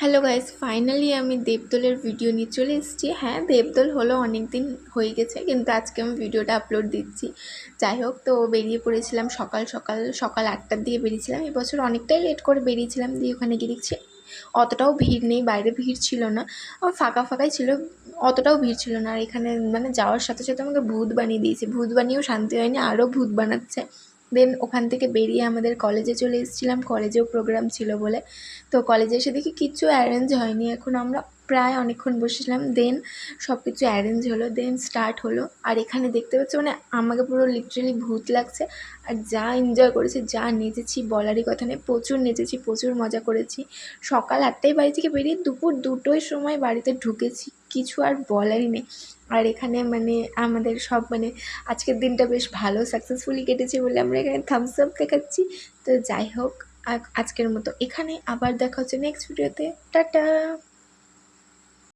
Hello guys, finally আমি দেবদোলের video নিয়ে চলে এসেছি। হ্যাঁ, দেবদোল হলো অনেক দিন হয়ে গেছে, কিন্তু আজকে আমি ভিডিওটা আপলোড দিচ্ছি। যাই হোক, তো বেরিয়ে পড়েছিলাম সকাল সকাল সকাল 8টার দিকে বেরিয়েছিলাম। এবছর অনেকটাই লেট করে বেরিয়েছিলাম, দিয়ে ওখানে গিয়ে দেখছি অতটাও ভিড় নেই, বাইরে ভিড় ছিল না, ফাঁকা ফাঁকাই ছিল, অতটাও ভিড় ছিল না। আর এখানে মানে যাওয়ার সাথে সাথে আমাকে ভূত বানিয়ে দিয়েছে, ভূত বানিয়েও শান্তি হয়নি, আরও ভূত বানাচ্ছে। দেন ওখান থেকে বেরিয়ে আমাদের কলেজে চলে এসেছিলাম, কলেজেও প্রোগ্রাম ছিল বলে। তো কলেজে এসে দেখি কিচ্ছু অ্যারেঞ্জ হয়নি, এখন আমরা প্রায় অনেকক্ষণ বসেছিলাম, দেন সব কিছু অ্যারেঞ্জ হলো, দেন স্টার্ট হলো। আর এখানে দেখতে পাচ্ছি মানে আমাকে পুরো লিটারেলি ভূত লাগছে। আর যা এনজয় করেছি, যা নেচেছি বলারই কথা নেই, প্রচুর নেচেছি, প্রচুর মজা করেছি। সকাল 8টায় বাড়ি থেকে বেরিয়ে দুপুর 2টোর সময় বাড়িতে ঢুকেছি, কিছু আর বলারই নেই। আর এখানে মানে আমাদের সব মানে আজকের দিনটা বেশ ভালো সাকসেসফুলি কেটেছে বলে আমরা এখানে থামস আপ দেখাচ্ছি। তো যাই হোক, আজকের মতো এখানে, আবার দেখা হচ্ছে নেক্সট ভিডিওতে। টাটা।